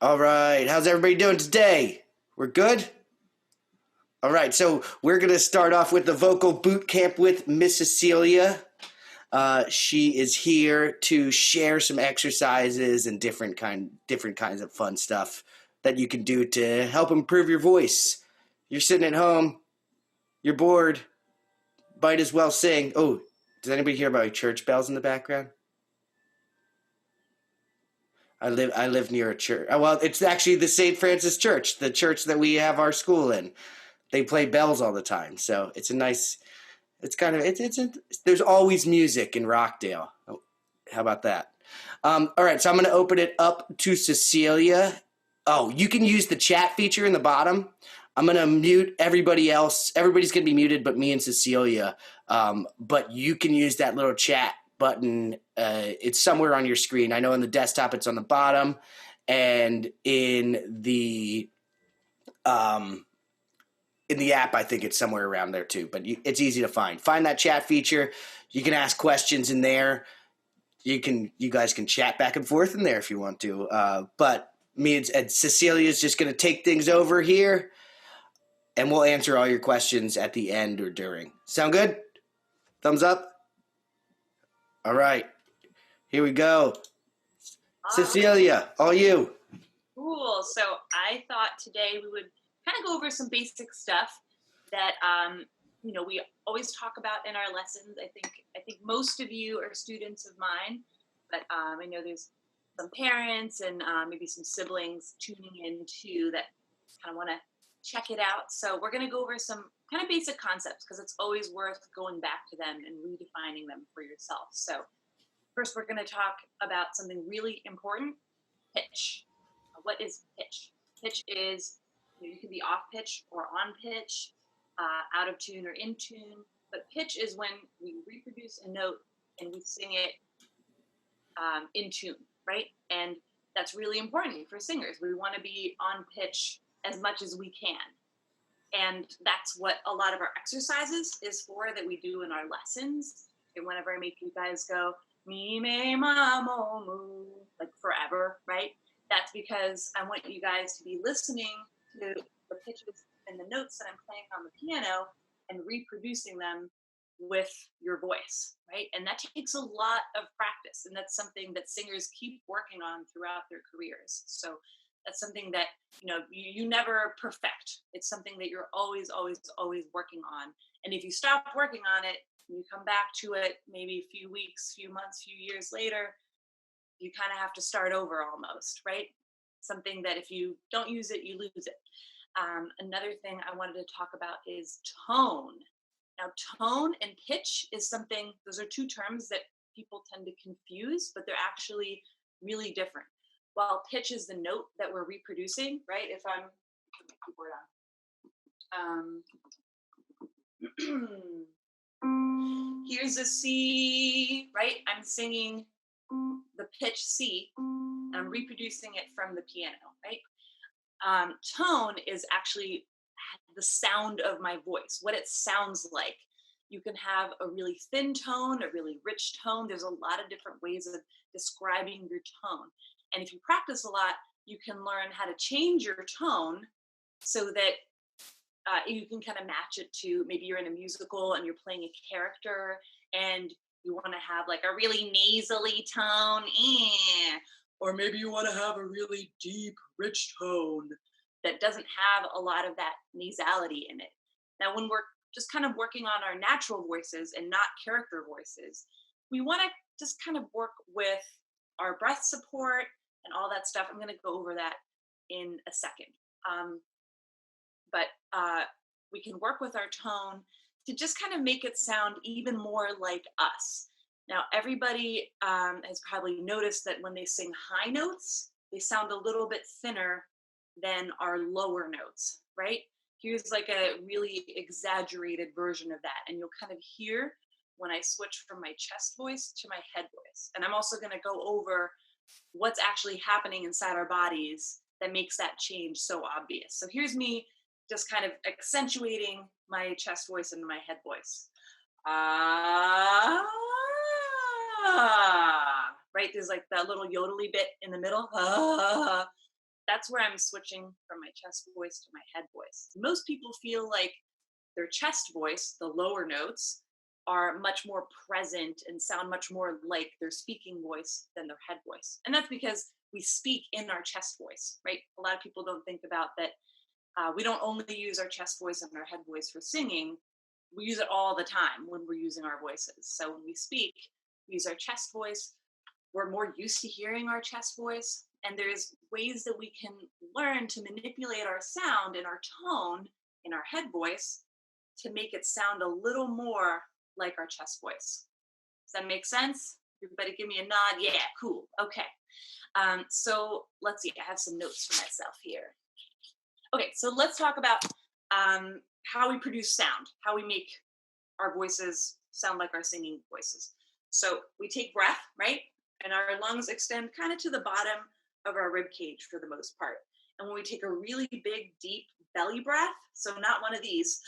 All right. How's everybody doing today? We're good? All right. So we're going to start off with the vocal boot camp with Miss Cecilia. She is here to share some exercises and different kinds of fun stuff that you can do to help improve your voice. You're sitting at home, you're bored, might as well sing. Oh, does anybody hear about church bells in the background? I live near a church. Well, it's actually the St. Francis Church, the church that we have our school in. They play bells all the time, so it's a nice. It's kind of there's always music in Rockdale. How about that? All right, so I'm going to open it up to Cecilia. Oh, you can use the chat feature in the bottom. I'm going to mute everybody else. Everybody's going to be muted but me and Cecilia. But you can use that little chat button. It's somewhere on your screen. I know on the desktop it's on the bottom, and in the app, I think it's somewhere around there too. But it's easy to find. Find that chat feature. You can ask questions in there. You guys can chat back and forth in there if you want to. But me and Cecilia is just going to take things over here, and we'll answer all your questions at the end or during. Sound good? Thumbs up? All right. Here we go. Cecilia, all you. Cool. So I thought today we would kind of go over some basic stuff that we always talk about in our lessons. I think most of you are students of mine, but I know there's some parents and maybe some siblings tuning in too that kind of want to check it out. So we're going to go over some kind of basic concepts because it's always worth going back to them and redefining them for yourself. So first, we're going to talk about something really important: pitch. What is pitch? Pitch is, you can be off pitch or on pitch, out of tune or in tune. But pitch is when we reproduce a note and we sing it in tune, right? And that's really important for singers. We want to be on pitch as much as we can. And that's what a lot of our exercises is for that we do in our lessons. And whenever I make you guys go, me, me, ma, mo, moo, like forever, right? That's because I want you guys to be listening to the pitches and the notes that I'm playing on the piano and reproducing them with your voice, right? And that takes a lot of practice. And that's something that singers keep working on throughout their careers. So that's something that, you never perfect. It's something that you're always, always, always working on. And if you stop working on it, and you come back to it maybe a few weeks, few months, few years later, you kind of have to start over almost, right? Something that if you don't use it, you lose it. Another thing I wanted to talk about is tone. Now, tone and pitch is something, those are two terms that people tend to confuse, but they're actually really different. While pitch is the note that we're reproducing, right? If I'm, put my keyboard on. Here's a C, right? I'm singing the pitch C, and I'm reproducing it from the piano, right? Tone is actually the sound of my voice, what it sounds like. You can have a really thin tone, a really rich tone. There's a lot of different ways of describing your tone. And if you practice a lot, you can learn how to change your tone so that you can kind of match it to, maybe you're in a musical and you're playing a character and you want to have like a really nasally tone, or maybe you want to have a really deep, rich tone that doesn't have a lot of that nasality in it. Now, when we're just kind of working on our natural voices and not character voices, we want to just kind of work with our breath support and all that stuff. I'm going to go over that in a second. But we can work with our tone to just kind of make it sound even more like us. Now, everybody has probably noticed that when they sing high notes, they sound a little bit thinner than our lower notes, right? Here's like a really exaggerated version of that. And you'll kind of hear when I switch from my chest voice to my head voice. And I'm also going to go over what's actually happening inside our bodies that makes that change so obvious. So here's me just kind of accentuating my chest voice and my head voice. Right? There's like that little yodely bit in the middle. That's that's where I'm switching from my chest voice to my head voice. Most people feel like their chest voice, the lower notes, are much more present and sound much more like their speaking voice than their head voice. And that's because we speak in our chest voice, right? A lot of people don't think about that. We don't only use our chest voice and our head voice for singing. We use it all the time when we're using our voices. So when we speak, we use our chest voice. We're more used to hearing our chest voice. And there's ways that we can learn to manipulate our sound and our tone in our head voice to make it sound a little more like our chest voice. Does that make sense? Everybody give me a nod. Yeah, cool. Okay. So let's see. I have some notes for myself here. Okay, so let's talk about how we produce sound, how we make our voices sound like our singing voices. So we take breath, right? And our lungs extend kind of to the bottom of our rib cage for the most part. And when we take a really big, deep belly breath, so not one of these,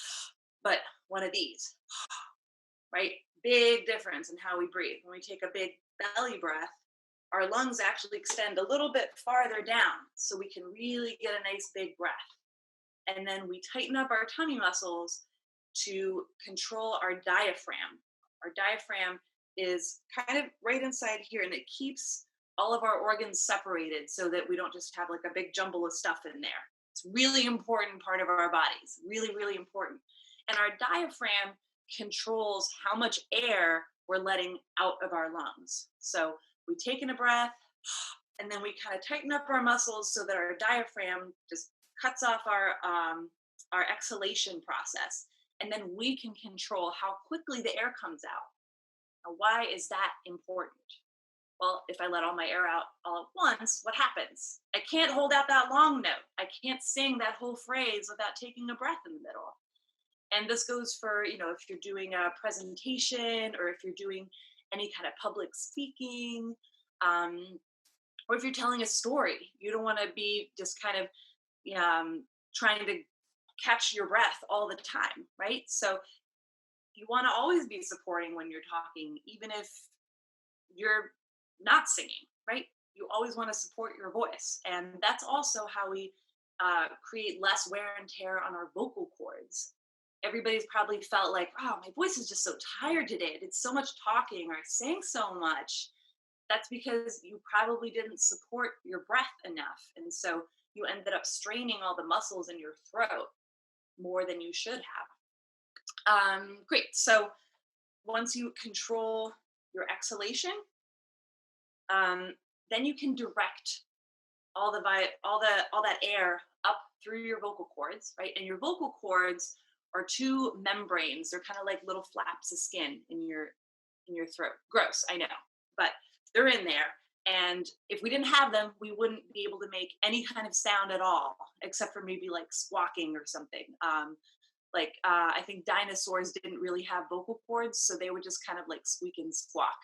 but one of these, right? Big difference in how we breathe. When we take a big belly breath, our lungs actually extend a little bit farther down so we can really get a nice big breath. And then we tighten up our tummy muscles to control our diaphragm. Our diaphragm is kind of right inside here, and it keeps all of our organs separated so that we don't just have like a big jumble of stuff in there. It's really important part of our bodies, really, really important. And our diaphragm controls how much air we're letting out of our lungs. So we take in a breath, and then we kind of tighten up our muscles so that our diaphragm just cuts off our exhalation process. And then we can control how quickly the air comes out. Now, why is that important? Well, if I let all my air out all at once, what happens? I can't hold out that long note. I can't sing that whole phrase without taking a breath in the middle. And this goes for, if you're doing a presentation or if you're doing any kind of public speaking, or if you're telling a story. You don't want to be just kind of trying to catch your breath all the time, right? So you want to always be supporting when you're talking, even if you're not singing, right? You always want to support your voice. And that's also how we create less wear and tear on our vocal cords. Everybody's probably felt like, oh, my voice is just so tired today. I did so much talking or I sang so much. That's because you probably didn't support your breath enough. And so you ended up straining all the muscles in your throat more than you should have. Great. So once you control your exhalation, then you can direct all that air up through your vocal cords, right? And your vocal cords are two membranes. They're kind of like little flaps of skin in your throat. Gross, I know, but they're in there. And if we didn't have them, we wouldn't be able to make any kind of sound at all, except for maybe like squawking or something. I think dinosaurs didn't really have vocal cords, so they would just kind of like squeak and squawk.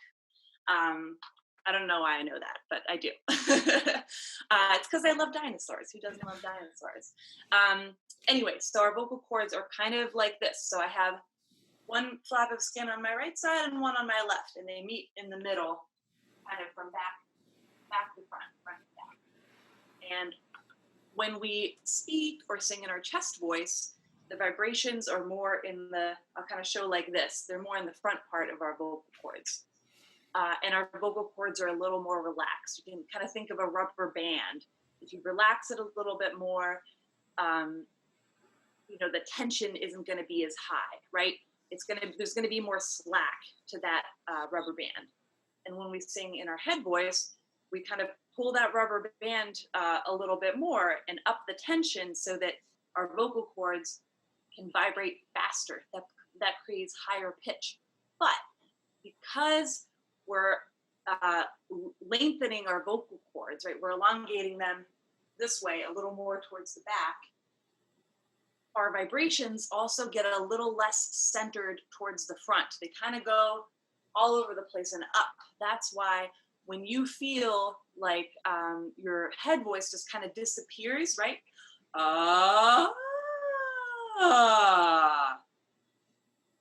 I don't know why I know that, but I do. It's because I love dinosaurs. Who doesn't love dinosaurs? Anyway, so our vocal cords are kind of like this. So I have one flap of skin on my right side and one on my left, and they meet in the middle, kind of from back to front to back. And when we speak or sing in our chest voice, the vibrations are more I'll kind of show like this. They're more in the front part of our vocal cords. And our vocal cords are a little more relaxed. You can kind of think of a rubber band. If you relax it a little bit more, the tension isn't going to be as high, right? There's going to be more slack to that rubber band. And when we sing in our head voice, we kind of pull that rubber band a little bit more and up the tension so that our vocal cords can vibrate faster. That creates higher pitch. But because we're lengthening our vocal cords, right? We're elongating them this way, a little more towards the back. Our vibrations also get a little less centered towards the front. They kind of go all over the place and up. That's why when you feel like your head voice just kind of disappears, right?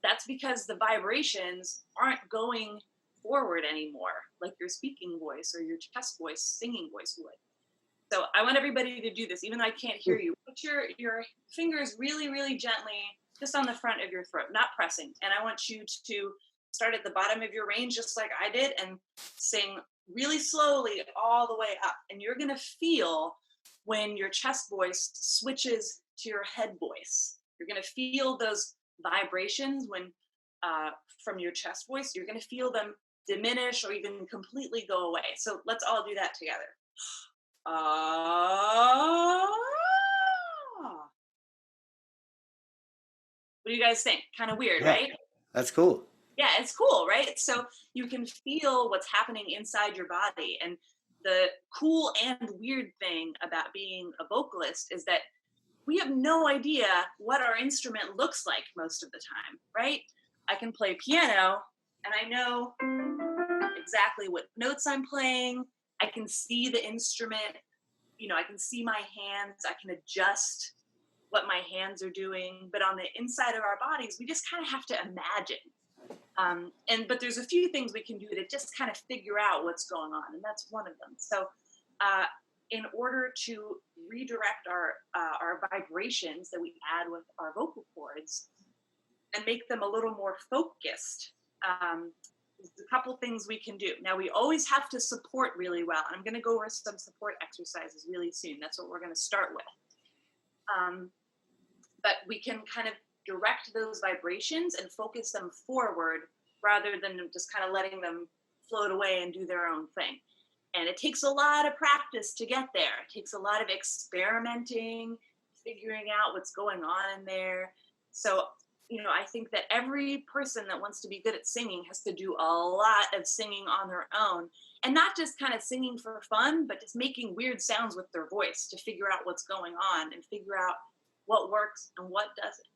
That's because the vibrations aren't going forward anymore, like your speaking voice or your chest voice, singing voice would. So I want everybody to do this, even though I can't hear you. Put your fingers really, really gently just on the front of your throat, not pressing. And I want you to start at the bottom of your range, just like I did, and sing really slowly all the way up. And you're going to feel when your chest voice switches to your head voice. You're going to feel those vibrations when from your chest voice. You're going to feel them diminish or even completely go away. So let's all do that together. What do you guys think? Kind of weird, Yeah, right? that's cool. Yeah, it's cool, right? So you can feel what's happening inside your body. And the cool and weird thing about being a vocalist is that we have no idea what our instrument looks like most of the time, right? I can play piano and I know exactly what notes I'm playing. I can see the instrument, I can see my hands, I can adjust what my hands are doing. But on the inside of our bodies, we just kind of have to imagine. But there's a few things we can do to just kind of figure out what's going on, and that's one of them. So, in order to redirect our vibrations that we add with our vocal cords and make them a little more focused, there's a couple things we can do. Now, we always have to support really well. I'm going to go over some support exercises really soon. That's what we're going to start with. But we can kind of direct those vibrations and focus them forward rather than just kind of letting them float away and do their own thing. And it takes a lot of practice to get there. It takes a lot of experimenting, figuring out what's going on in there. So, I think that every person that wants to be good at singing has to do a lot of singing on their own, and not just kind of singing for fun, but just making weird sounds with their voice to figure out what's going on and figure out what works and what doesn't.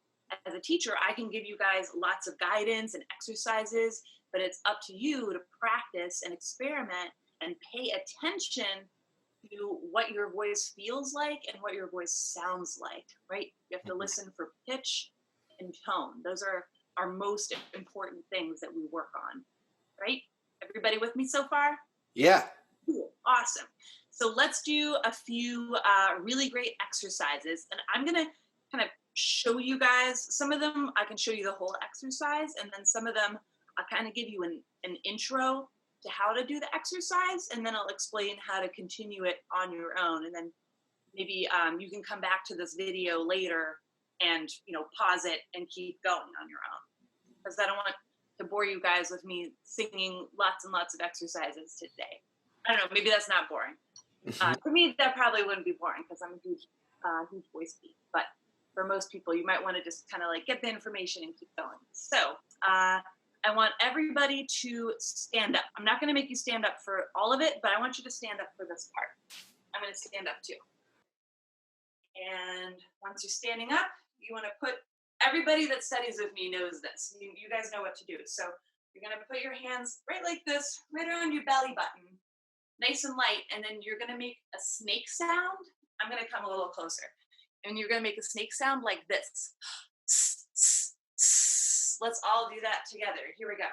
As a teacher, I can give you guys lots of guidance and exercises, but it's up to you to practice and experiment and pay attention to what your voice feels like and what your voice sounds like, right? You have to listen for pitch and tone. Those are our most important things that we work on, right? Everybody with me so far? Yeah. Cool. Awesome. So let's do a few really great exercises. And I'm going to kind of show you guys some of them. I can show you the whole exercise, and then some of them I'll kind of give you an intro to how to do the exercise, and then I'll explain how to continue it on your own. And then maybe you can come back to this video later and pause it and keep going on your own, because I don't want to bore you guys with me singing lots and lots of exercises today. I don't know, maybe that's not boring. For me, that probably wouldn't be boring because I'm a huge voice geek. But for most people, you might want to just kind of like get the information and keep going. So I want everybody to stand up. I'm not going to make you stand up for all of it, but I want you to stand up for this part. I'm going to stand up too. And once you're standing up, you want to put, everybody that studies with me knows this. You guys know what to do. So you're going to put your hands right like this, right around your belly button, nice and light. And then you're going to make a snake sound. I'm going to come a little closer. And you're going to make a snake sound like this. Let's all do that together. Here we go.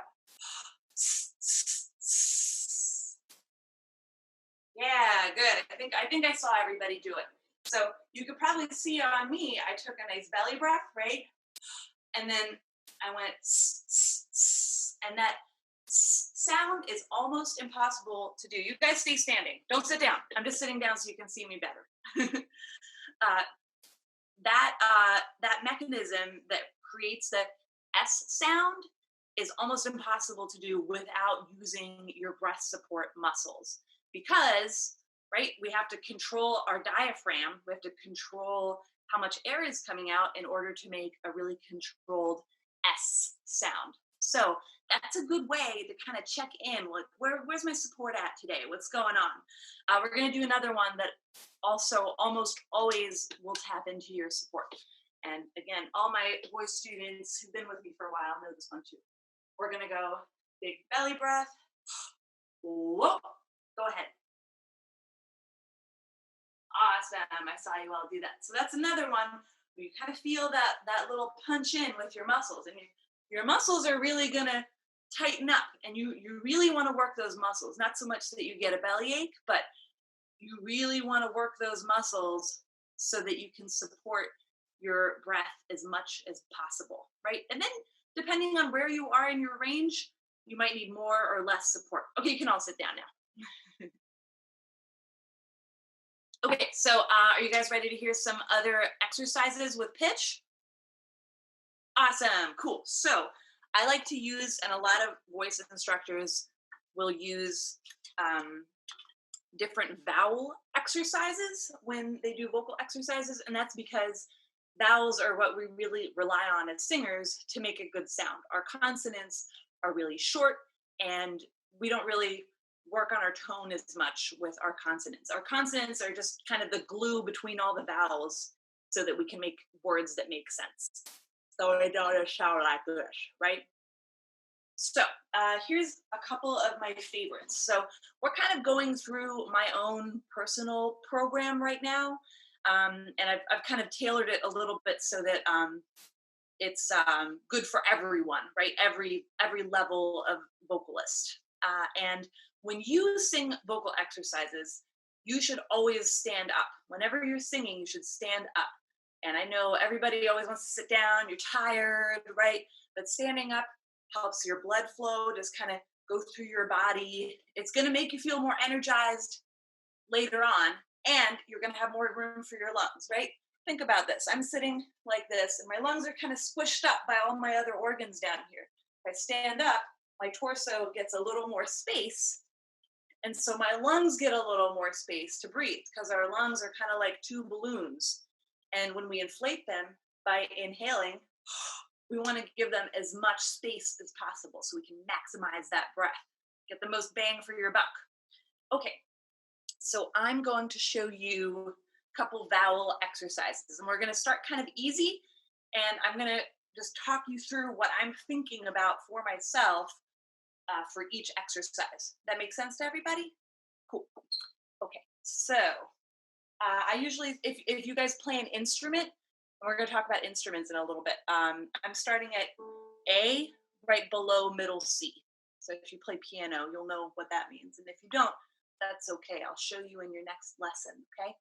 Yeah, good. I think I saw everybody do it. So you could probably see on me, I took a nice belly breath, right? And then I went, and that sound is almost impossible to do. You guys stay standing. Don't sit down. I'm just sitting down so you can see me better. That mechanism that creates the S sound is almost impossible to do without using your breath support muscles, because, right, we have to control our diaphragm. We have to control how much air is coming out in order to make a really controlled S sound. So that's a good way to kind of check in, like, where's my support at today? What's going on? We're going to do another one that also almost always will tap into your support. And again, all my voice students who've been with me for a while know this one too. We're going to go big belly breath. Whoa. Go ahead. Awesome. I saw you all do that. So that's another one where you kind of feel that little punch in with your muscles. And your muscles are really going to tighten up. And you really want to work those muscles. Not so much that you get a bellyache, but you really want to work those muscles so that you can support your breath as much as possible, right? And then depending on where you are in your range, you might need more or less support. Okay, you can all sit down now. Okay, so are you guys ready to hear some other exercises with pitch? Awesome, cool. So I like to use, and a lot of voice instructors will use different vowel exercises when they do vocal exercises, and that's because vowels are what we really rely on as singers to make a good sound. Our consonants are really short, and we don't really work on our tone as much with our consonants. Our consonants are just kind of the glue between all the vowels so that we can make words that make sense. So I don't sound like this, right? So here's a couple of my favorites. So we're kind of going through my own personal program right now. And I've kind of tailored it a little bit so that it's good for everyone, right? Every level of vocalist. And when you sing vocal exercises, you should always stand up. Whenever you're singing, you should stand up. And I know everybody always wants to sit down, you're tired, right? But standing up helps your blood flow just kind of go through your body. It's going to make you feel more energized later on, and you're going to have more room for your lungs, right? Think about this. I'm sitting like this, and my lungs are kind of squished up by all my other organs down here. If I stand up, my torso gets a little more space, and so my lungs get a little more space to breathe, because our lungs are kind of like two balloons. And when we inflate them by inhaling, we want to give them as much space as possible so we can maximize that breath, get the most bang for your buck. Okay, so I'm going to show you a couple vowel exercises, and we're going to start kind of easy, and I'm going to just talk you through what I'm thinking about for myself for each exercise. That makes sense to everybody? Cool. Okay, so I usually, if you guys play an instrument, and we're going to talk about instruments in a little bit, I'm starting at A, right below middle C. So if you play piano, you'll know what that means. And if you don't, that's okay. I'll show you in your next lesson, okay?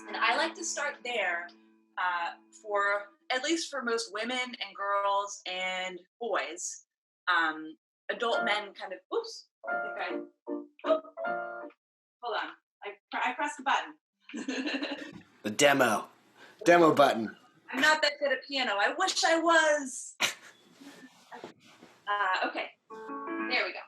And I like to start there for, at least for most women and girls and boys. Adult men kind of, oops, I think hold on. I pressed the button. The demo button. I'm not that good at piano. I wish I was. Okay, there we go.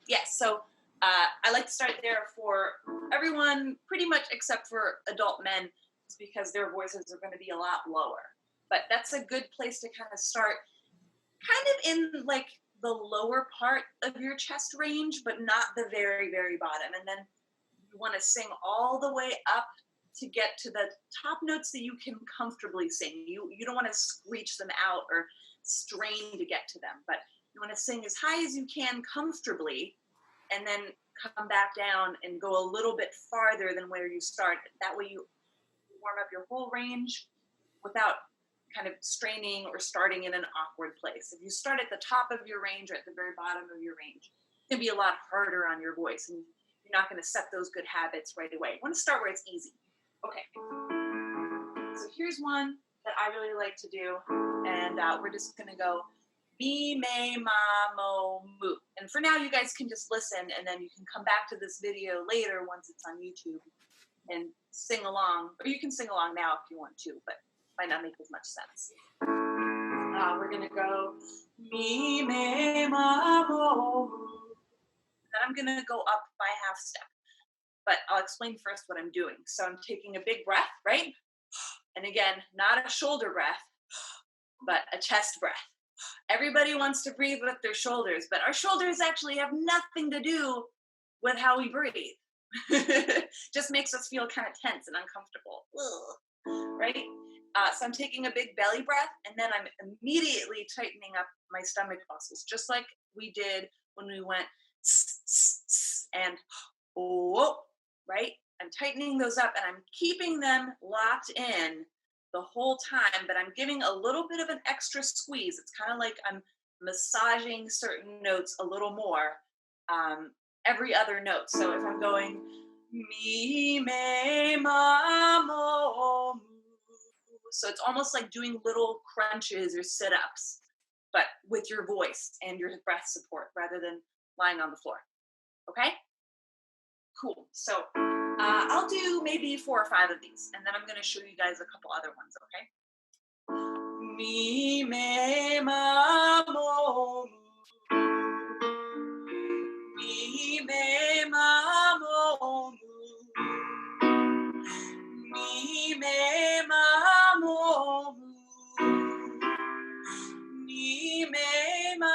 Yes, so I like to start there for everyone, pretty much except for adult men, because their voices are going to be a lot lower. But that's a good place to kind of start, kind of in like the lower part of your chest range, but not the very, very bottom. And then you want to sing all the way up to get to the top notes that you can comfortably sing. You don't want to screech them out or strain to get to them, but you want to sing as high as you can comfortably, and then come back down and go a little bit farther than where you started. That way you warm up your whole range without kind of straining or starting in an awkward place. If you start at the top of your range or at the very bottom of your range, it's going to be a lot harder on your voice, and you're not going to set those good habits right away. You want to start where it's easy. Okay. So here's one that I really like to do, and we're just going to go mi, me, ma, mo, mu. And for now, you guys can just listen, and then you can come back to this video later once it's on YouTube and sing along. Or you can sing along now if you want to, but it might not make as much sense. We're going to go mi, me, ma, mo, mu. Then I'm going to go up by half step. But I'll explain first what I'm doing. So I'm taking a big breath, right? And again, not a shoulder breath, but a chest breath. Everybody wants to breathe with their shoulders, but our shoulders actually have nothing to do with how we breathe. Just makes us feel kind of tense and uncomfortable, right? So I'm taking a big belly breath, and then I'm immediately tightening up my stomach muscles, just like we did when we went and whoa, right? I'm tightening those up, and I'm keeping them locked in the whole time, but I'm giving a little bit of an extra squeeze. It's kind of like I'm massaging certain notes a little more every other note. So if I'm going mi, me, ma, mo, mu. So it's almost like doing little crunches or sit-ups, but with your voice and your breath support rather than lying on the floor. Okay? Cool. So I'll do maybe 4 or 5 of these, and then I'm going to show you guys a couple other ones, okay? Mi, me, ma, mo, mi, me, ma, mo, mi, me, ma, mo, mi, me, ma,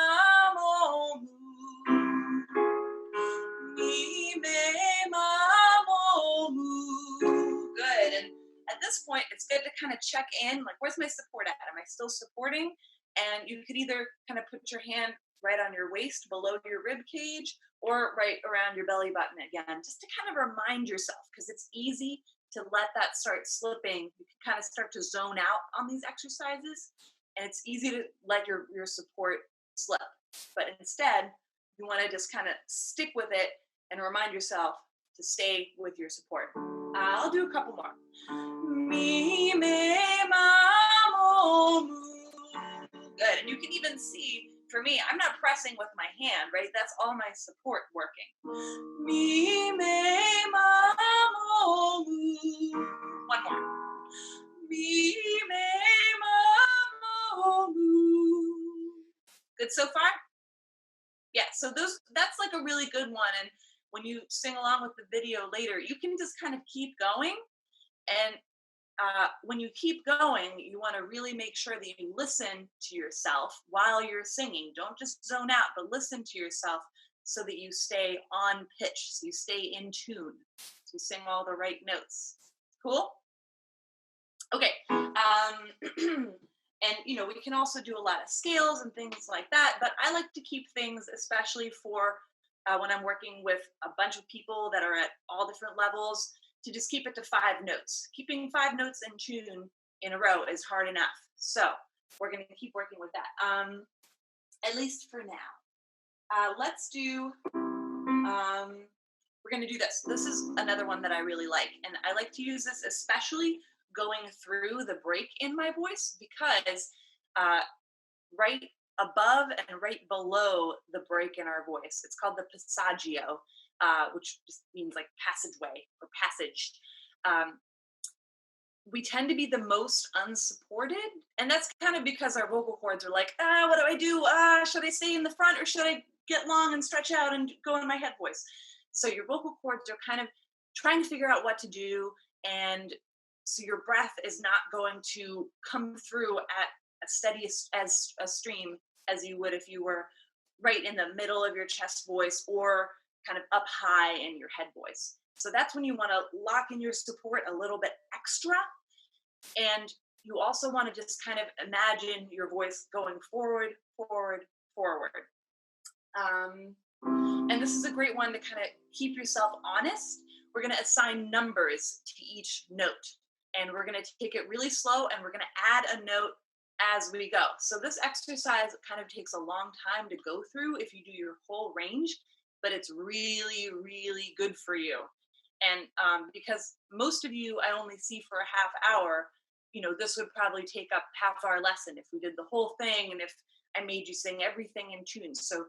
mo, mi, me, ma, mo. Good. And at this point, it's good to kind of check in, like, where's my support at? Am I still supporting? And you could either kind of put your hand right on your waist below your rib cage or right around your belly button again, just to kind of remind yourself, because it's easy to let that start slipping. You can kind of start to zone out on these exercises, and it's easy to let your support slip. But instead, you want to just kind of stick with it and remind yourself to stay with your support. I'll do a couple more. Mi, me, ma, mo, mu. Good. And you can even see, for me, I'm not pressing with my hand, right? That's all my support working. Mi, me, ma, mo, mu. One more. Mi, me, ma, mo, mu. Good so far? Yeah, so that's like a really good one. And when you sing along with the video later, you can just kind of keep going. And when you keep going, you want to really make sure that you listen to yourself while you're singing. Don't just zone out, but listen to yourself so that you stay on pitch, so you stay in tune, so you sing all the right notes. Cool? Okay. And we can also do a lot of scales and things like that, but I like to keep things, especially for when I'm working with a bunch of people that are at all different levels, to just keep it to 5 notes. Keeping 5 notes in tune in a row is hard enough. So we're going to keep working with that, at least for now. Let's do, we're going to do this. This is another one that I really like. And I like to use this especially going through the break in my voice, because right above and right below the break in our voice, it's called the passaggio, which just means like passageway or passage. We tend to be the most unsupported, and that's kind of because our vocal cords are like, what do I do? Should I stay in the front, or should I get long and stretch out and go in my head voice? So your vocal cords are kind of trying to figure out what to do, and so your breath is not going to come through at a steady as a stream as you would if you were right in the middle of your chest voice or kind of up high in your head voice. So that's when you want to lock in your support a little bit extra. And you also want to just kind of imagine your voice going forward, forward, forward. And this is a great one to kind of keep yourself honest. We're going to assign numbers to each note, and we're going to take it really slow, and we're going to add a note as we go. So this exercise kind of takes a long time to go through if you do your whole range, but it's really, really good for you. And because most of you I only see for a half hour, this would probably take up half our lesson if we did the whole thing and if I made you sing everything in tune. So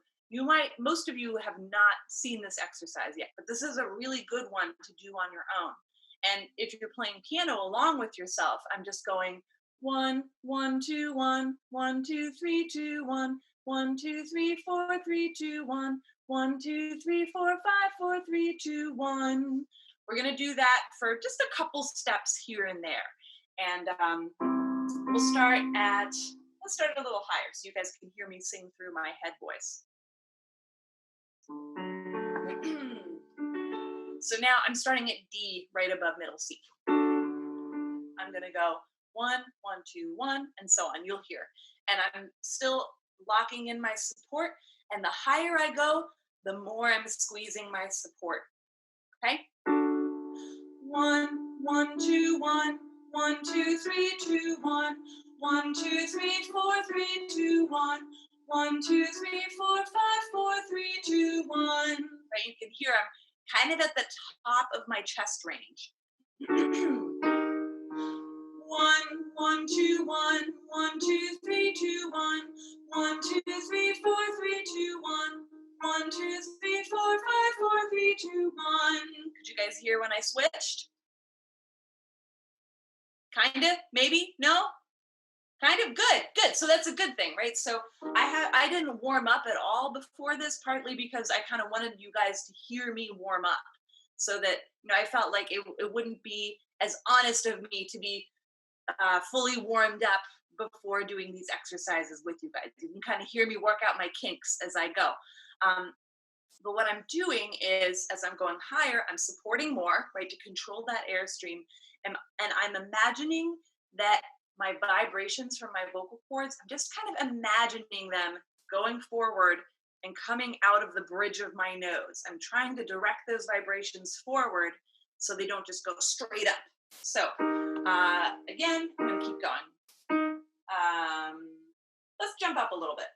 most of you have not seen this exercise yet, but this is a really good one to do on your own. And if you're playing piano along with yourself, I'm just going 1, 1, 2, 1, 1, 2, 3, 2, 1, 1, 2, 3, 4, 3, 2, 1, 1, 2, 3, 4, 5, 4, 3, 2, 1. We're going to do that for just a couple steps here and there. And let's start a little higher so you guys can hear me sing through my head voice. So now I'm starting at D right above middle C. I'm going to go 1, 1, 2, 1, and so on. You'll hear. And I'm still locking in my support. And the higher I go, the more I'm squeezing my support. Okay? 1, 1, 2, 1, 1, 2, 3, 2, 1, 1, 2, 3, 4, 3, 2, 1, 1, 2, 3, 4, 5, 4, 3, 2, 1. right? You can hear I'm kind of at the top of my chest range. 1, 1, 2, 1, 1, 2, 3, 2, 1, 1, 2, 3, 4, 3, 2, 1, 1, 2, 3, 4, 5, 4, 3, 2, 1. Could you guys hear when I switched? Kind of, maybe, no? Kind of good. So that's a good thing, right? So I didn't warm up at all before this, partly because I kind of wanted you guys to hear me warm up, so that I felt like it wouldn't be as honest of me to be fully warmed up before doing these exercises with you guys. You can kind of hear me work out my kinks as I go. But what I'm doing is, as I'm going higher, I'm supporting more, right, to control that airstream. And I'm imagining that my vibrations from my vocal cords, I'm just kind of imagining them going forward and coming out of the bridge of my nose. I'm trying to direct those vibrations forward so they don't just go straight up. So again, I'm going to keep going. Let's jump up a little bit.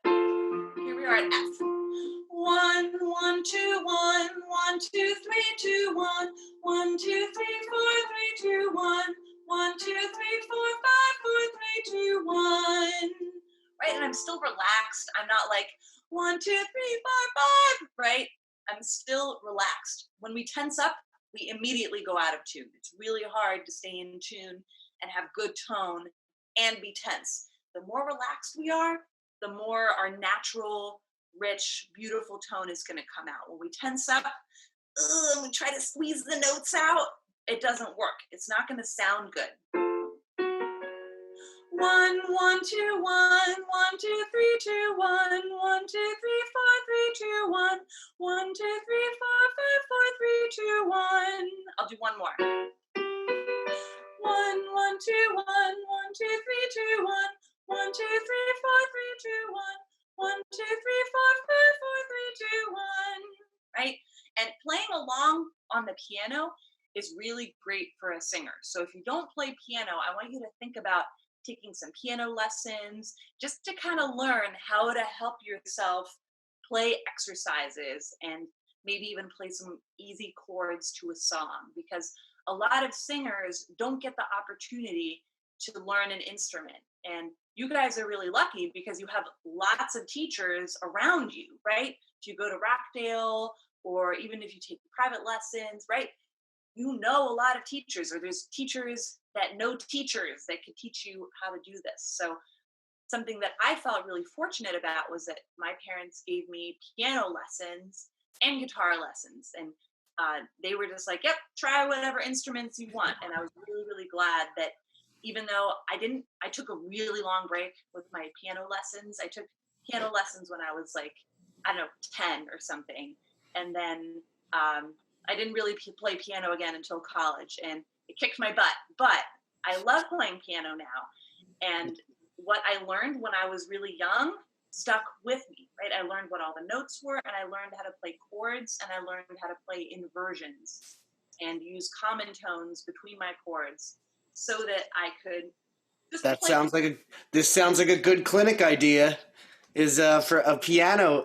Here we are at F. 1, 1, 2, 1, 1, 2, 3, 2, 1, 1, 2, 3, 4, 3, 2, 1, 1, 2, 3, 4, 5, 4, 3, 2, 1. Right, and I'm still relaxed. I'm not like 1, 2, 3, 4, 5. Right, I'm still relaxed. When we tense up, we immediately go out of tune. It's really hard to stay in tune and have good tone and be tense. The more relaxed we are, the more our natural, rich, beautiful tone is going to come out. When we tense up, and we try to squeeze the notes out, it doesn't work. It's not going to sound good. 1, 1, 2, 1, 1, 2, 3, 2, 1, 1, 2, 3, 4, 3, 2, 1, 1, 2, 3, 4, 5, 4, 3, 2, 1. I'll do one more. 1, 1, 2, 1, 1, 2, 3, 2, 1, 1, 2, 3, 4, 3, 2, 1, 1, 2, 3, 4, 5, 4, 3, 2, 1. Right? And playing along on the piano is really great for a singer. So if you don't play piano, I want you to think about taking some piano lessons just to kind of learn how to help yourself play exercises and maybe even play some easy chords to a song, because a lot of singers don't get the opportunity to learn an instrument. And you guys are really lucky because you have lots of teachers around you, right? If you go to Rockdale, or even if you take private lessons, right? You know a lot of teachers, or there's teachers that know teachers that could teach you how to do this. So something that I felt really fortunate about was that my parents gave me piano lessons and guitar lessons. And they were just like, yep, try whatever instruments you want. And I was really, really glad that even though I took a really long break with my piano lessons. I took piano lessons when I was like, I don't know, 10 or something. And then I didn't really play piano again until college, and it kicked my butt. But I love playing piano now. And what I learned when I was really young stuck with me, right? I learned what all the notes were, and I learned how to play chords, and I learned how to play inversions and use common tones between my chords so that I could just That play. this sounds like a good clinic idea. Is for a piano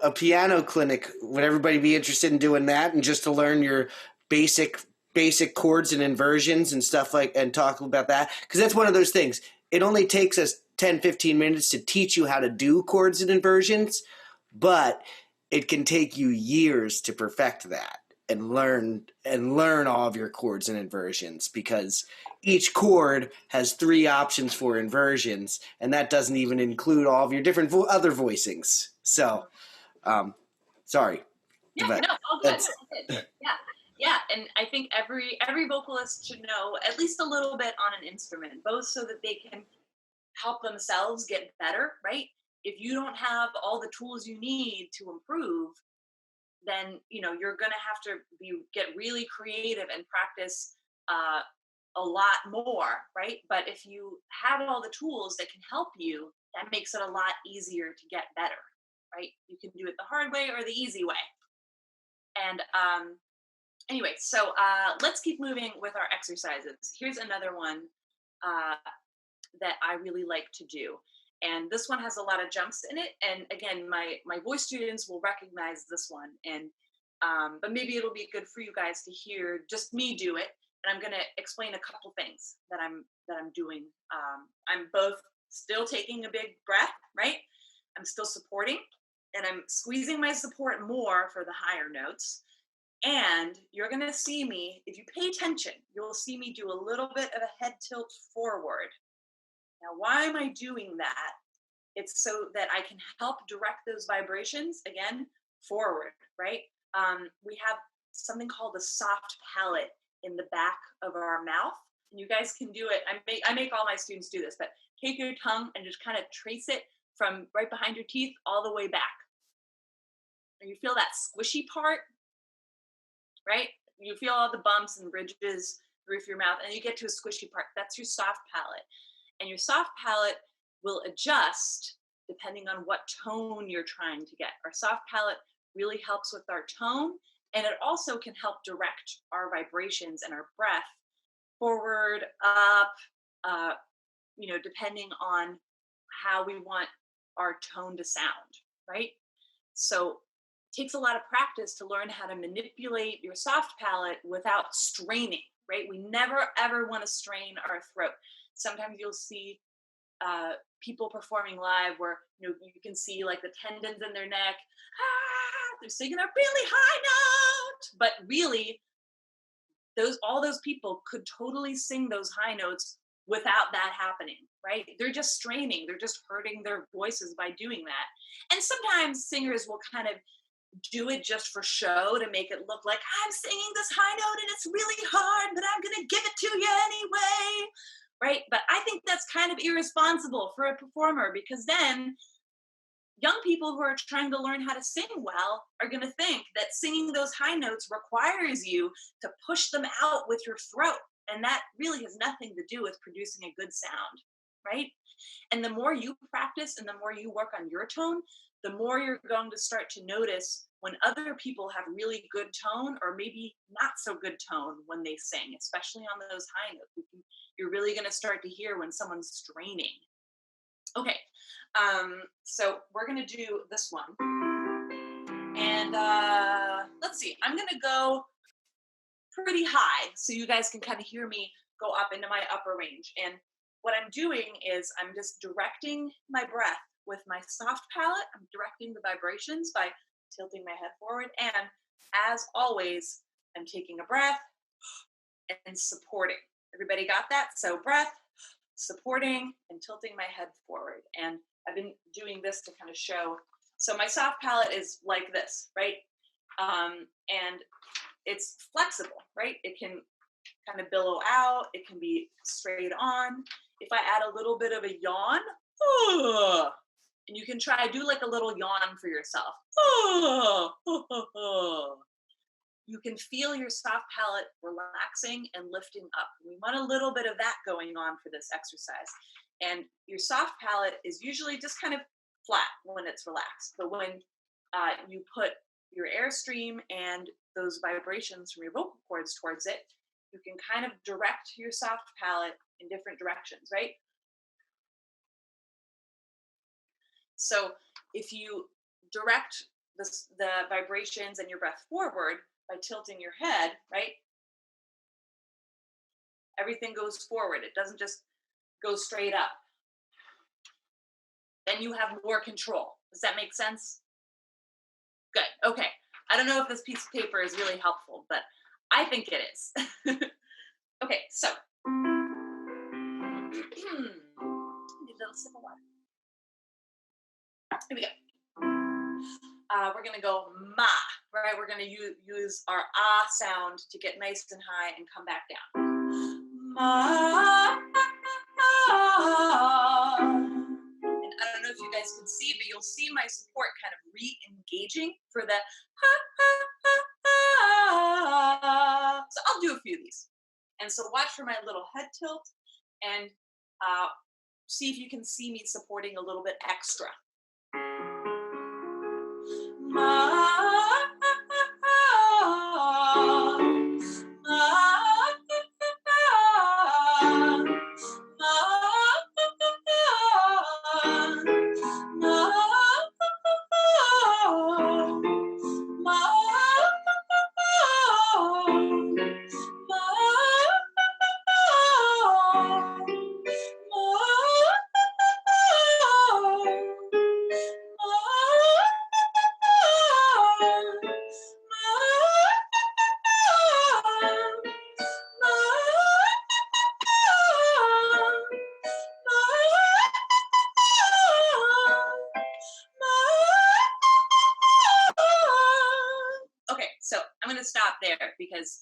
clinic. Would everybody be interested in doing that, and just to learn your basic chords and inversions and stuff and talk about that? Because that's one of those things. It only takes us 10-15 minutes to teach you how to do chords and inversions, but it can take you years to perfect that and learn all of your chords and inversions, because each chord has 3 options for inversions, and that doesn't even include all of your different other voicings. So, sorry. Yeah, But no, all good. Yeah, and I think every vocalist should know at least a little bit on an instrument, both so that they can help themselves get better, right? If you don't have all the tools you need to improve, then you're going to have to get really creative and practice a lot more, right? But if you have all the tools that can help you, that makes it a lot easier to get better, right? You can do it the hard way or the easy way. And anyway, so let's keep moving with our exercises. Here's another one that I really like to do. And this one has a lot of jumps in it. And again, my voice students will recognize this one. And But maybe it'll be good for you guys to hear just me do it. And I'm going to explain a couple things that I'm doing. I'm both still taking a big breath, right? I'm still supporting, and I'm squeezing my support more for the higher notes. And you're going to see me, if you pay attention, you'll see me do a little bit of a head tilt forward. Now, why am I doing that? It's so that I can help direct those vibrations again forward, right? We have something called a soft palate in the back of our mouth, and you guys can do it. I make all my students do this, but take your tongue and just kind of trace it from right behind your teeth all the way back. And you feel that squishy part, right? You feel all the bumps and ridges through the roof of your mouth, and you get to a squishy part. That's your soft palate. And your soft palate will adjust depending on what tone you're trying to get. Our soft palate really helps with our tone, and it also can help direct our vibrations and our breath forward, up, depending on how we want our tone to sound, right? So it takes a lot of practice to learn how to manipulate your soft palate without straining, right? We never ever want to strain our throat. Sometimes you'll see people performing live where you can see like the tendons in their neck. They're singing a really high note, but really, all those people could totally sing those high notes without that happening, right? They're just straining. They're just hurting their voices by doing that. And sometimes singers will kind of do it just for show to make it look like I'm singing this high note and it's really hard, but I'm going to give it to you anyway, right? But I think that's kind of irresponsible for a performer, because then young people who are trying to learn how to sing well are going to think that singing those high notes requires you to push them out with your throat. And that really has nothing to do with producing a good sound, right? And the more you practice and the more you work on your tone, the more you're going to start to notice when other people have really good tone or maybe not so good tone when they sing, especially on those high notes. You're really going to start to hear when someone's straining. Okay, so we're going to do this one. And let's see, I'm going to go pretty high so you guys can kind of hear me go up into my upper range. And what I'm doing is I'm just directing my breath with my soft palate. I'm directing the vibrations by tilting my head forward. And as always, I'm taking a breath and supporting. Everybody got that? So breath, supporting, and tilting my head forward. And I've been doing this to kind of show. So my soft palate is like this, right? And it's flexible, right? It can kind of billow out. It can be straight on. If I add a little bit of a yawn, and you can try, do like a little yawn for yourself. You can feel your soft palate relaxing and lifting up. We want a little bit of that going on for this exercise. And your soft palate is usually just kind of flat when it's relaxed. But when you put your airstream and those vibrations from your vocal cords towards it, you can kind of direct your soft palate in different directions, right? So if you direct the vibrations and your breath forward by tilting your head, right? Everything goes forward. It doesn't just go straight up. Then you have more control. Does that make sense? Good. Okay. I don't know if this piece of paper is really helpful, but I think it is. Okay, so need a little sip of water. Here we go. We're going to go ma, right? We're going to use our ah sound to get nice and high and come back down. Ma. And I don't know if you guys can see, but you'll see my support kind of re-engaging for the So I'll do a few of these. And so watch for my little head tilt and see if you can see me supporting a little bit extra. stop there because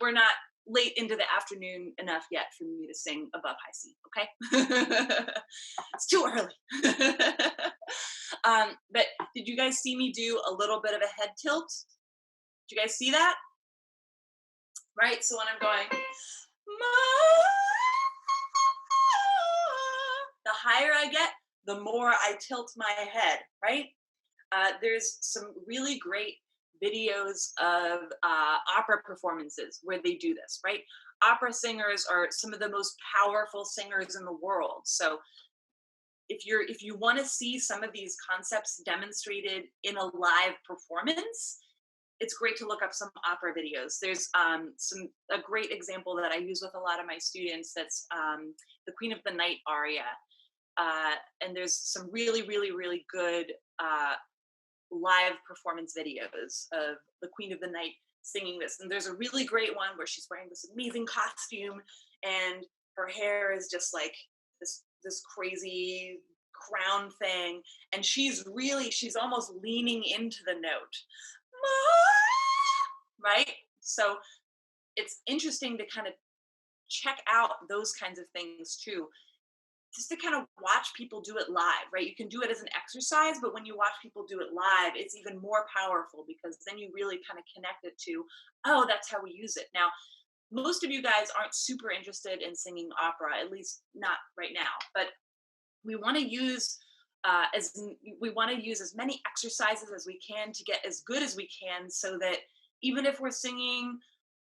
we're not late into the afternoon enough yet for me to sing above high C, okay? It's too early. But did you guys see me do a little bit of a head tilt? Did you guys see that? Right, so when I'm going, the higher I get, the more I tilt my head, right? There's some really great videos of opera performances where they do this, right? Opera singers are some of the most powerful singers in the world. So if you want to see some of these concepts demonstrated in a live performance, it's great to look up some opera videos. There's a great example that I use with a lot of my students. That's the Queen of the Night aria, and there's some really, really, really good live performance videos of the Queen of the Night singing this. And there's a really great one where she's wearing this amazing costume, and her hair is just like this crazy crown thing, and she's almost leaning into the note. Right? So it's interesting to kind of check out those kinds of things too, just to kind of watch people do it live, right? You can do it as an exercise, but when you watch people do it live, it's even more powerful because then you really kind of connect it to, oh, that's how we use it. Now, most of you guys aren't super interested in singing opera, at least not right now, but we want to use as many exercises as we can to get as good as we can, so that even if we're singing,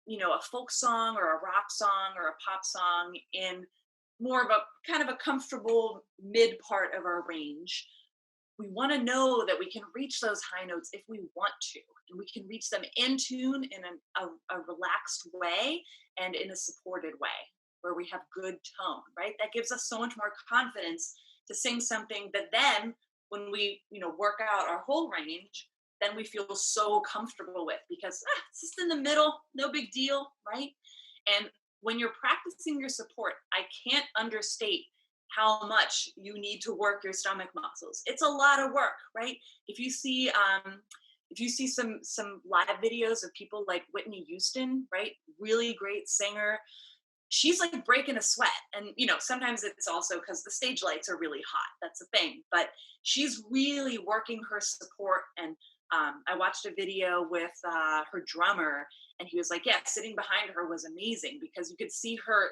a folk song or a rock song or a pop song in more of a kind of a comfortable mid part of our range, we want to know that we can reach those high notes if we want to, and we can reach them in tune in a relaxed way and in a supported way where we have good tone, right? That gives us so much more confidence to sing something that then when we work out our whole range, then we feel so comfortable with, because it's just in the middle, no big deal, right? And when you're practicing your support, I can't understate how much you need to work your stomach muscles. It's a lot of work, right? If you see some live videos of people like Whitney Houston, right? Really great singer. She's like breaking a sweat, and sometimes it's also because the stage lights are really hot. That's the thing, but she's really working her support. And I watched a video with her drummer, and he was like, yeah, sitting behind her was amazing because you could see her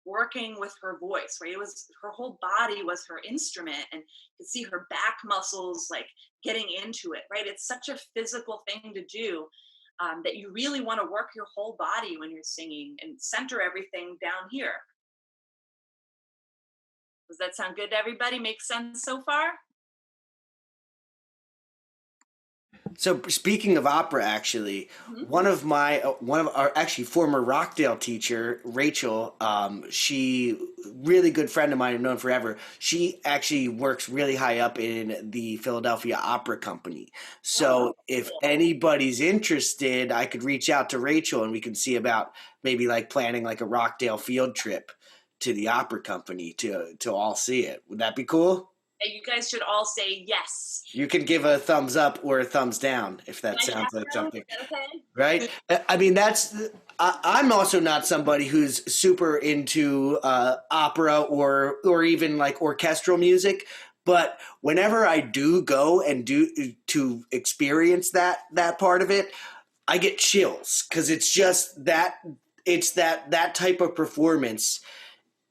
working with her voice, right? It was her whole body was her instrument, and you could see her back muscles like getting into it, right? It's such a physical thing to do. That you really want to work your whole body when you're singing and center everything down here. Does that sound good to everybody? Make sense so far? So speaking of opera, actually, Mm-hmm. one of our actually former Rockdale teacher, Rachel, she really good friend of mine, I've known forever. She actually works really high up in the Philadelphia Opera Company. So if anybody's interested, I could reach out to Rachel and we can see about maybe like planning like a Rockdale field trip to the opera company to all see it. Would that be cool? And you guys should all say yes. You can give a thumbs up or a thumbs down if that sounds like something, okay? right? I mean, I'm also not somebody who's super into opera or even like orchestral music, but whenever I do go and do to experience that part of it, I get chills because it's just that type of performance.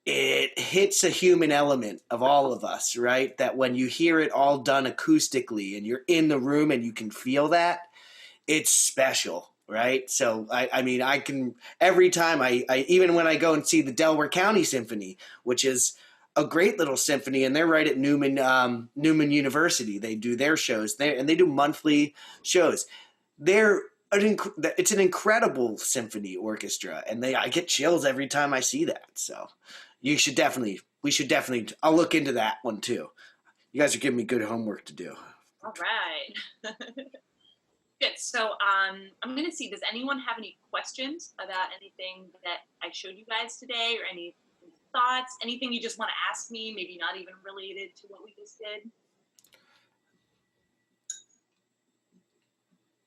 It hits a human element of all of us, right? That when you hear it all done acoustically and you're in the room and you can feel that, it's special, right? So I mean, I can every time I even when I go and see the Delaware County Symphony, which is a great little symphony, and they're right at Newman University. They do their shows there, and they do monthly shows. It's an incredible symphony orchestra, and I get chills every time I see that. So we should definitely. I'll look into that one too. You guys are giving me good homework to do. All right. Good. So I'm going to see, does anyone have any questions about anything that I showed you guys today, or any thoughts, anything you just want to ask me, maybe not even related to what we just did?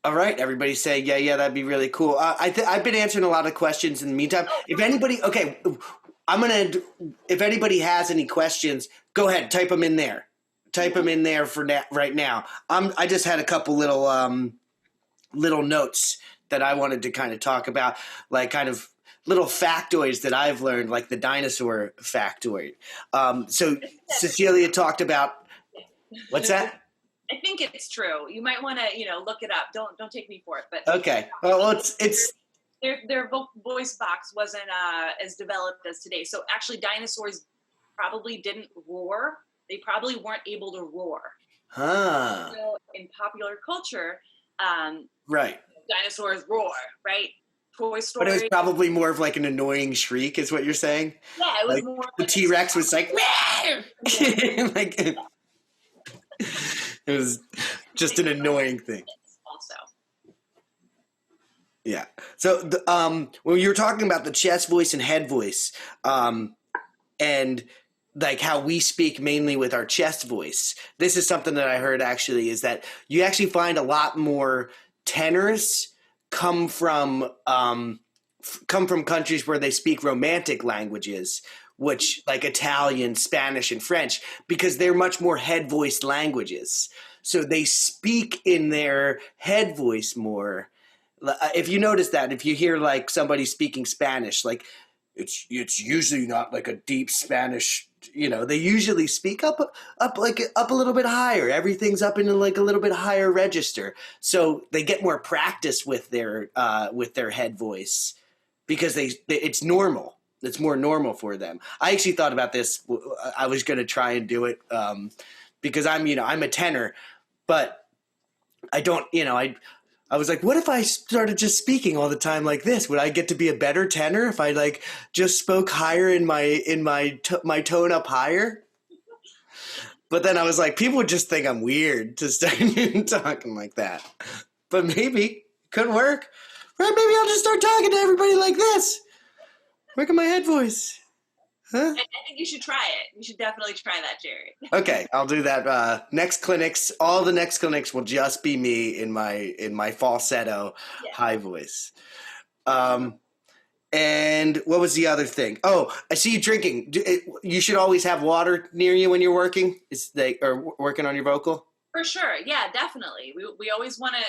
All right, everybody say yeah, that'd be really cool. I've been answering a lot of questions in the meantime. Oh, If anybody, okay, I'm gonna. If anybody has any questions, go ahead, type them in there. Type them in there for right now. I just had a couple little notes that I wanted to kind of talk about, like kind of little factoids that I've learned, like the dinosaur factoid. So Cecilia talked about what's that? I think it's true. You might want to, look it up. Don't take me for it, but Okay. Well, it's their voice box wasn't as developed as today. So actually, dinosaurs probably didn't roar. They probably weren't able to roar. huh. So in popular culture, Right. dinosaurs roar, right? Toy But it was Story. probably more of like an annoying shriek, is what you're saying? Yeah, it was Like more the like T Rex was like, yeah. like it was just an annoying thing. Also. Yeah. So when you were talking about the chest voice and head voice, and like how we speak mainly with our chest voice, this is something that I heard actually is that you actually find a lot more tenors come from countries where they speak romantic languages, which like Italian, Spanish, and French, because they're much more head voice languages. So they speak in their head voice more. If you notice that, if you hear like somebody speaking Spanish, like it's usually not like a deep Spanish. They usually speak up a little bit higher. Everything's up in like a little bit higher register, so they get more practice with their head voice because it's normal. It's more normal for them. I actually thought about this. I was going to try and do it because I'm a tenor, but I don't. I was like, what if I started just speaking all the time like this? Would I get to be a better tenor if I like just spoke higher in my tone up higher? But then I was like, people would just think I'm weird to start talking like that. But maybe it could work. Right? Maybe I'll just start talking to everybody like this. Work on my head voice. Huh? I think you should try it. You should definitely try that, Jerry. Okay, I'll do that. Next clinics, all the next clinics will just be me in my falsetto high voice. And what was the other thing? Oh, I see you drinking. You should always have water near you when you're working. Or working on your vocal. For sure. Yeah, definitely. We always want to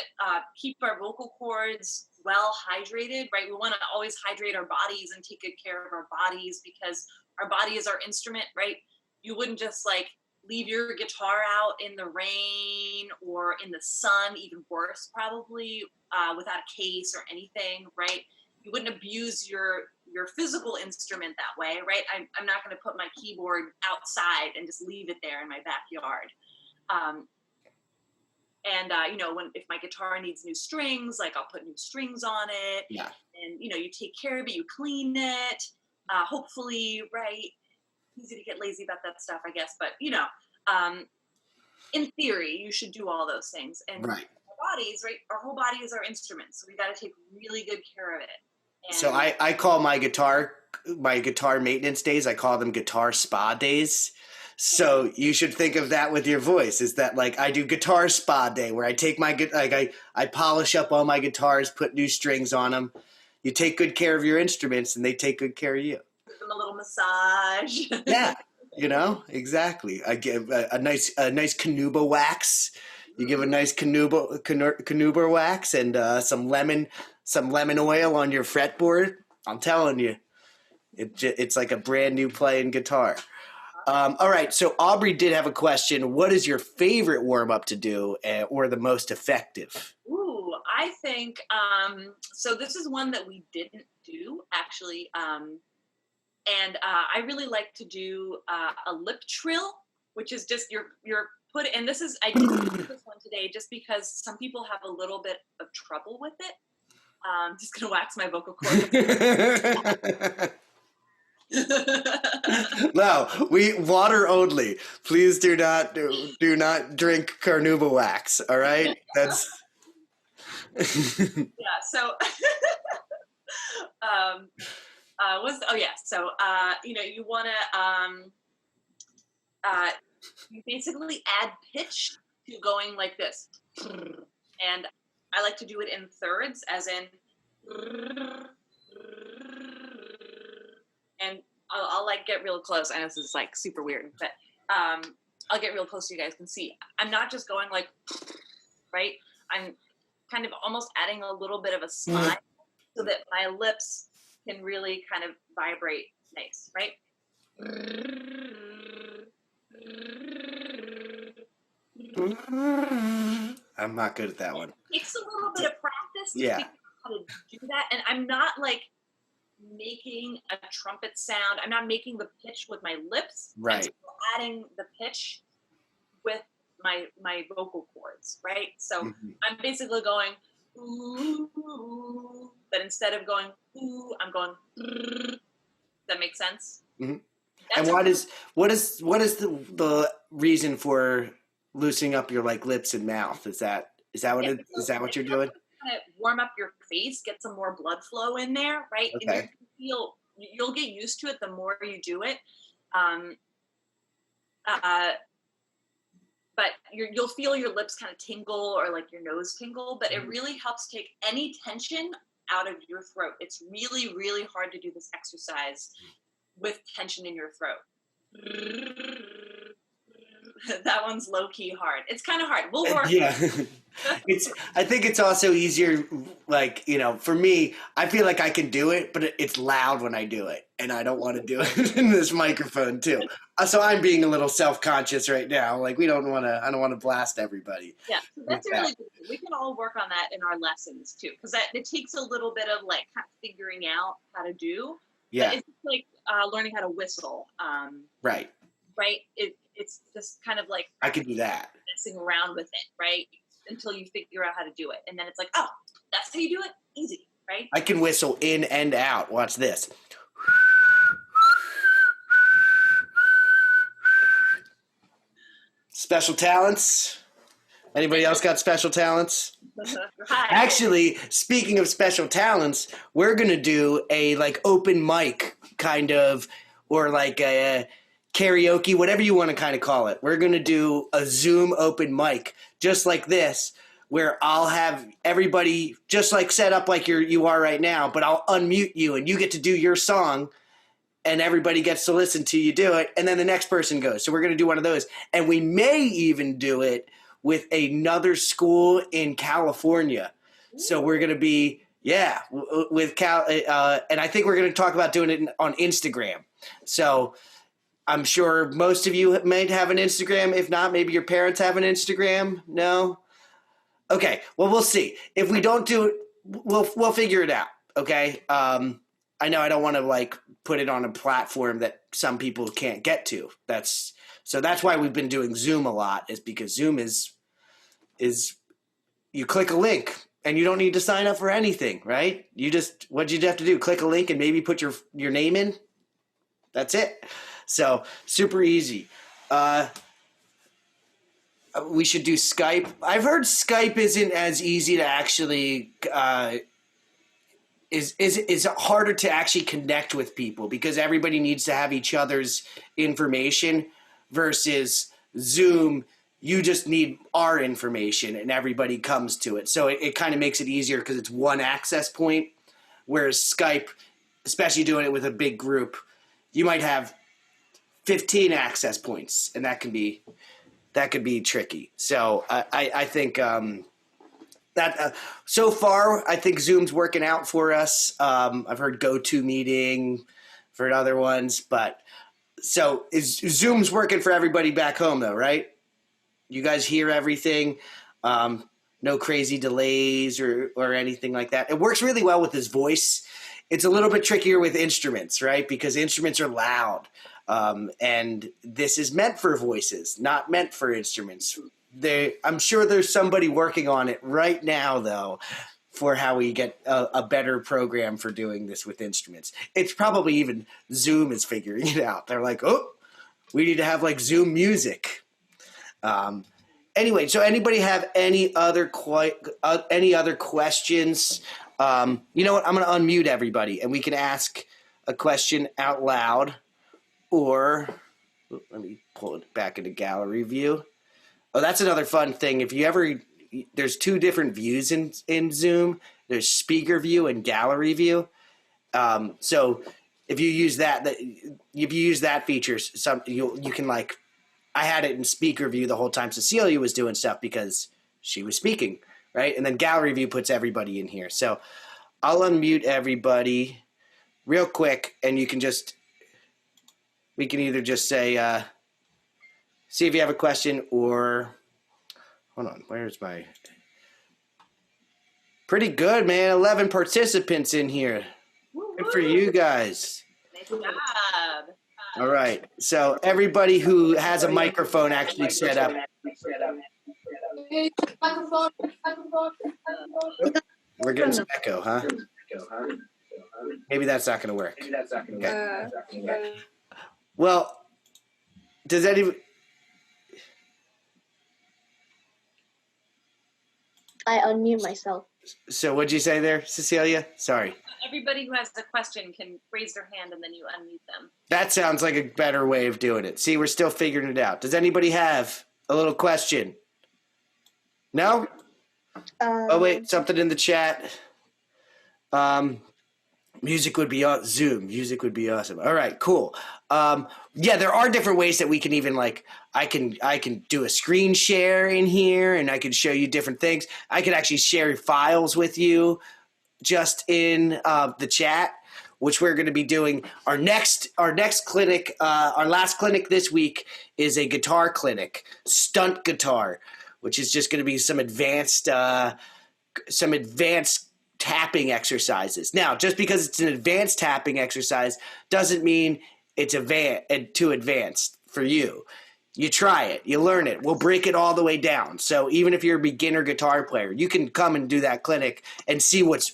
keep our vocal cords well hydrated, right? We want to always hydrate our bodies and take good care of our bodies because our body is our instrument, right? You wouldn't just like leave your guitar out in the rain or in the sun, even worse, probably without a case or anything, right? You wouldn't abuse your physical instrument that way, right? I'm not going to put my keyboard outside and just leave it there in my backyard. And if my guitar needs new strings, like I'll put new strings on it. Yeah. And you take care of it, you clean it. Hopefully, right? Easy to get lazy about that stuff, I guess. But in theory, you should do all those things. And right. Our bodies, right? Our whole body is our instrument, so we got to take really good care of it. And so I call my guitar maintenance days. I call them guitar spa days. So you should think of that with your voice. Is that like I do guitar spa day where I take I polish up all my guitars, put new strings on them. You take good care of your instruments, and they take good care of you. Give them a little massage. Yeah, exactly. I give a nice canuba wax. You give a nice canuba wax and some lemon oil on your fretboard. I'm telling you, it's like a brand new playing guitar. All right, so Aubrey did have a question. What is your favorite warm-up to do or the most effective? Ooh, I think, so this is one that we didn't do, actually. And I really like to do a lip trill, which is just I did this one today just because some people have a little bit of trouble with it. I'm just going to wax my vocal cords. No, we water only. Please do not drink carnauba wax. All right, that's yeah. So, you want to you basically add pitch to going like this, and I like to do it in thirds, as in, and I'll like get real close. I know this is like super weird, but I'll get real close so you guys can see. I'm not just going like, right? I'm kind of almost adding a little bit of a smile so that my lips can really kind of vibrate nice, right? I'm not good at that one. It takes a little bit of practice to Yeah. figure out how to do that. And I'm not like making a trumpet sound. I'm not making the pitch with my lips. Right. I'm still adding the pitch with my vocal cords, right? So I'm basically going ooh, but instead of going ooh, I'm going. Does that make sense? Mm-hmm. And what is the reason for loosening up your like lips and mouth? Is that what you're doing? Kind of warm up your face, get some more blood flow in there, right? Okay. And you'll get used to it the more you do it. But you'll feel your lips kind of tingle or like your nose tingle, but it really helps take any tension out of your throat. It's really, really hard to do this exercise with tension in your throat. That one's low-key hard. It's kind of hard. We'll work. Yeah. I think it's also easier, like, for me, I feel like I can do it, but it's loud when I do it, and I don't want to do it in this microphone too. So I'm being a little self-conscious right now. Like, I don't want to blast everybody. Yeah, so that's really good. We can all work on that in our lessons too, because it takes a little bit of like kind of figuring out how to do. Yeah. But it's like learning how to whistle. Right. Right. It's just kind of like I can do that. Messing around with it, right? Until you figure out how to do it, and then it's like, oh, that's how you do it. Easy, right? I can whistle in and out. Watch this. Special talents? Anybody else got special talents? Hi. Actually, speaking of special talents, we're going to do a like open mic kind of, or like a karaoke, whatever you want to kind of call it. We're going to do a Zoom open mic just like this, where I'll have everybody just like set up like you are right now, but I'll unmute you and you get to do your song and everybody gets to listen to you do it. And then the next person goes. So we're going to do one of those. And we may even do it with another school in California. So we're going to be, with Cal. And I think we're going to talk about doing it on Instagram. So I'm sure most of you might have an Instagram. If not, maybe your parents have an Instagram. No? Okay. Well, we'll see. If we don't do it, we'll figure it out. Okay. I know I don't want to like put it on a platform that some people can't get to. That's why we've been doing Zoom a lot, is because Zoom is you click a link and you don't need to sign up for anything, right? What'd you have to do? Click a link and maybe put your name in. That's it. So super easy. We should do Skype. I've heard Skype isn't as easy to actually is harder to actually connect with people because everybody needs to have each other's information versus Zoom. You just need our information and everybody comes to it. So it kind of makes it easier because it's one access point, whereas Skype, especially doing it with a big group, you might have 15 access points, and that could be tricky. So I think that so far, I think Zoom's working out for us. I've heard GoToMeeting for other ones, but so Zoom's working for everybody back home though, right? You guys hear everything. No crazy delays or anything like that. It works really well with his voice. It's a little bit trickier with instruments, right? Because instruments are loud. And this is meant for voices, not meant for instruments. I'm sure there's somebody working on it right now, though, for how we get a better program for doing this with instruments. It's probably even Zoom is figuring it out. They're like, oh, we need to have like Zoom music. Anyway, so anybody have any other questions? You know what? I'm going to unmute everybody, and we can ask a question out loud. Or let me pull it back into gallery view. Oh, that's another fun thing. If you ever, there's two different views in Zoom. There's speaker view and gallery view. So if you use that feature, you can like, I had it in speaker view the whole time Cecilia was doing stuff because she was speaking, right? And then gallery view puts everybody in here. So I'll unmute everybody real quick, and we can either just say, see if you have a question, or hold on, where's my, pretty good, man. 11 participants in here. Good for you guys. Nice job. All right. So everybody who has a microphone actually set up. We're getting some echo, huh? Maybe that's not going to work. Okay. Well, does anyone? I unmute myself. So what'd you say there, Cecilia? Sorry. Everybody who has a question can raise their hand and then you unmute them. That sounds like a better way of doing it. See, we're still figuring it out. Does anybody have a little question? No? Oh, wait, something in the chat. Music would be Zoom. Music would be awesome. All right, cool. Yeah, there are different ways that we can even like, I can do a screen share in here, and I can show you different things. I could actually share files with you just in the chat, which we're going to be doing. Our next clinic, our last clinic this week is a guitar clinic, stunt guitar, which is just going to be some advanced tapping exercises. Now, just because it's an advanced tapping exercise doesn't mean it's too advanced for you. You try it, you learn it. We'll break it all the way down. So even if you're a beginner guitar player, you can come and do that clinic and see what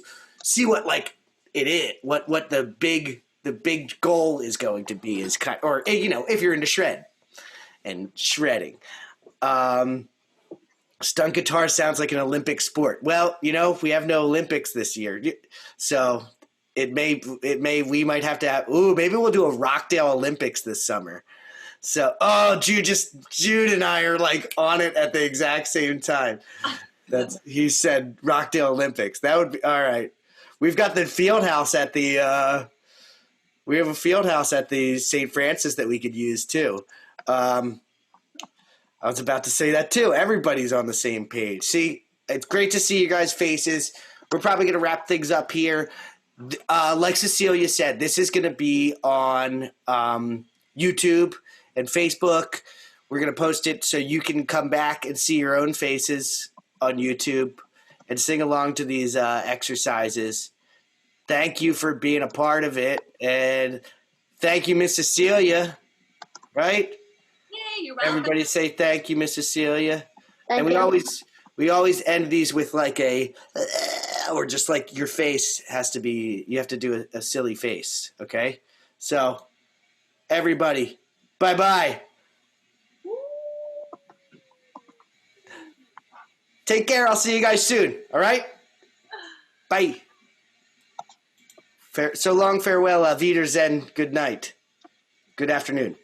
like it is, what the big goal is going to be is kind, or if you're into shredding. Stunt guitar sounds like an Olympic sport. Well, we have no Olympics this year, so we might have to have. Ooh, maybe we'll do a Rockdale Olympics this summer. So, Jude and I are like on it at the exact same time. He said Rockdale Olympics. That would be all right. We've got the field house at the. We have a field house at the St. Francis that we could use too. I was about to say that too. Everybody's on the same page. See, it's great to see you guys' faces. We're probably going to wrap things up here. Like Cecilia said, this is going to be on YouTube and Facebook. We're going to post it so you can come back and see your own faces on YouTube and sing along to these exercises. Thank you for being a part of it. And thank you, Miss Cecilia. Right? Yay, you're welcome. Everybody say thank you, Miss Cecilia. Thank and you. we always end these with like or just like your face has to be, you have to do a silly face, okay? So, everybody, bye-bye. Take care. I'll see you guys soon, all right? Bye. So long, farewell, auf Wiedersehen, good night. Good afternoon.